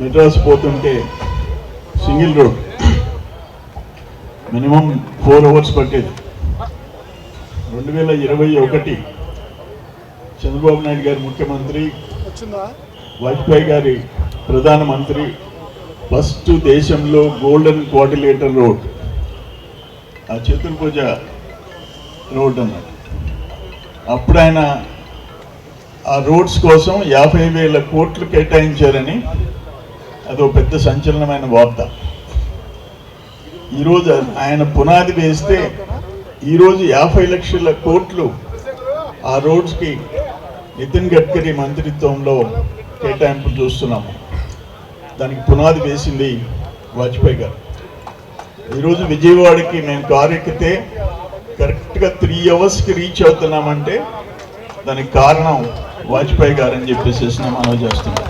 మెడ్రాస్ పోతుంటే single road minimum 4 hours పట్టేది. 2021 చంద్రబాబు నాయుడు గారు ముఖ్యమంత్రి, వాజ్పేయి గారి ప్రధానమంత్రి, ఫస్ట్ దేశంలో గోల్డెన్ క్వాడ్రిలేటర్ రోడ్, ఆ చతుర్భుజ రోడ్ అన్నమాట. అప్పుడు ఆయన ఆ రోడ్స్ కోసం 50,000 కోట్లు కేటాయించారని అదో పెద్ద సంచలనమైన వార్త. ఈరోజు ఆయన పునాది వేస్తే ఈరోజు 50 లక్షల కోట్లు ఆ రోడ్స్కి నితిన్ గడ్కరీ మంత్రిత్వంలో కేటాయింపులు చూస్తున్నాము. దానికి పునాది వేసింది వాజ్పేయి గారు. ఈరోజు విజయవాడకి మేము కారు ఎక్కితే కరెక్ట్గా 3 hours రీచ్ అవుతున్నామంటే దానికి కారణం వాజ్పేయి గారు అని చెప్పేసి మనం చేస్తున్నాం.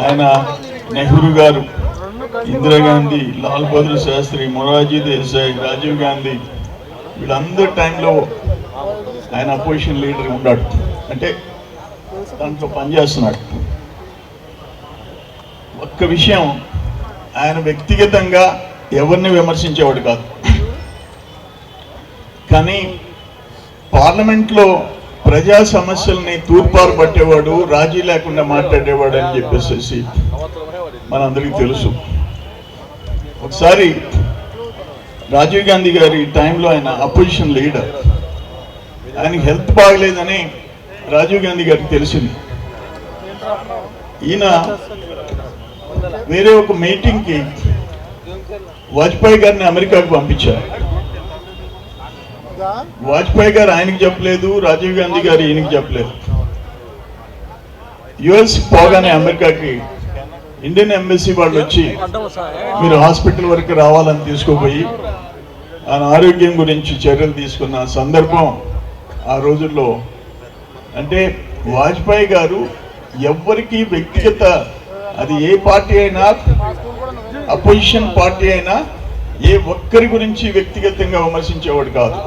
ఆయన నెహ్రూ గారు, ఇందిరాగాంధీ, లాల్ బహదూర్ శాస్త్రి, మొరార్జీ దేశాయ్, రాజీవ్ గాంధీ వీళ్ళందరి టైంలో ఆయన అపోజిషన్ లీడర్ ఉన్నాడు, అంటే దాంట్లో పనిచేస్తున్నాడు. ఒక్క విషయం, ఆయన వ్యక్తిగతంగా ఎవరిని విమర్శించేవాడు కాదు, కానీ పార్లమెంట్లో ప్రజా సమస్యల్ని తూర్పారు పట్టేవాడు, రాజీ లేకుండా మాట్లాడేవాడు అని చెప్పేసి మనందరికీ తెలుసు. ఒకసారి రాజీవ్ గాంధీ గారి టైంలో ఆయన అపోజిషన్ లీడర్, ఆయనకి హెల్త్ బాగలేదని రాజీవ్ గాంధీ గారికి తెలిసింది. ఈయన వేరే ఒక మీటింగ్కి వాజ్పేయి గారిని అమెరికాకు పంపించారు. వాజ్పేయి గారు ఆయనకి చెప్పలేదు, రాజీవ్ గాంధీ గారు ఈయనకి చెప్పలేదు. యుఎస్ పోగానే అమెరికాకి ఇండియన్ ఎంబసీ వాళ్ళు వచ్చి మీరు హాస్పిటల్ వరకు రావాలని తీసుకుపోయి ఆయన ఆరోగ్యం గురించి చర్యలు తీసుకున్న సందర్భం ఆ రోజుల్లో. అంటే వాజ్పేయి గారు ఎవ్వరికి వ్యక్తిగత, అది ఏ పార్టీ అయినా, అపోజిషన్ పార్టీ అయినా, ఏ ఒక్కరి గురించి వ్యక్తిగతంగా విమర్శించేవాడు కాదు.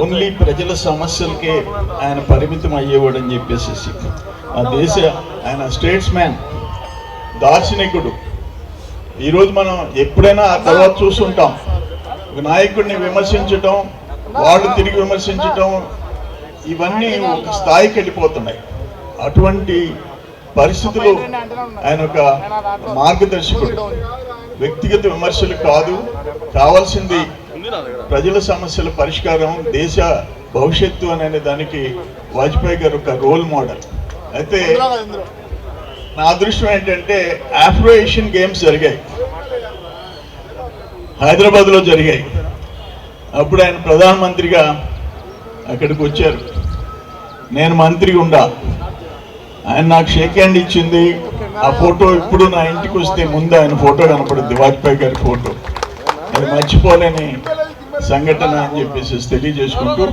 ఓన్లీ ప్రజల సమస్యలకే ఆయన పరిమితం అయ్యేవాడు అని చెప్పేసి ఆ దేశ ఆయన స్టేట్స్ మ్యాన్, దార్శనికుడు. ఈరోజు మనం ఎప్పుడైనా ఆ తర్వాత చూస్తుంటాం, ఒక నాయకుడిని విమర్శించటం, వాళ్ళు తిరిగి విమర్శించటం, ఇవన్నీ ఒక స్థాయికి వెళ్ళిపోతున్నాయి. అటువంటి పరిస్థితులు ఆయన ఒక మార్గదర్శకుడు. వ్యక్తిగత విమర్శలు కాదు, కావాల్సింది ప్రజల సమస్యల పరిష్కారం, దేశ భవిష్యత్తు అనే దానికి వాజ్పేయి గారు ఒక రోల్ మోడల్. అయితే నా అదృష్టం ఏంటంటే ఆఫ్రో ఏషియన్ గేమ్స్ జరిగాయి, హైదరాబాద్లో జరిగాయి. అప్పుడు ఆయన ప్రధానమంత్రిగా అక్కడికి వచ్చారు. నేను మంత్రిగా ఉండా, ఆయన నాకు షేక్ హ్యాండ్ ఇచ్చింది. ఆ ఫోటో ఇప్పుడు నా ఇంటికి వస్తే ముందు ఆయన ఫోటో కనపడుద్ది, వాజ్పేయి గారి ఫోటో. అది మర్చిపోలేని సంఘటన అని చెప్పేసి తెలియజేసుకుంటూ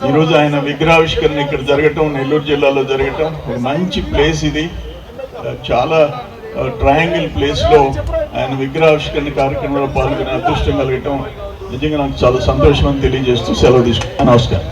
ఈరోజు ఆయన విగ్రహావిష్కరణ ఇక్కడ జరగటం, నెల్లూరు జిల్లాలో జరగటం, ఒక మంచి ప్లేస్ ఇది. చాలా ట్రయాంగిల్ ప్లేస్లో ఆయన విగ్రహావిష్కరణ కార్యక్రమంలో పాల్గొనే అదృష్టం కలగటం నిజంగా నాకు చాలా సంతోషం అని తెలియజేస్తూ సెలవు తీసుకుంటాను. నమస్కారం.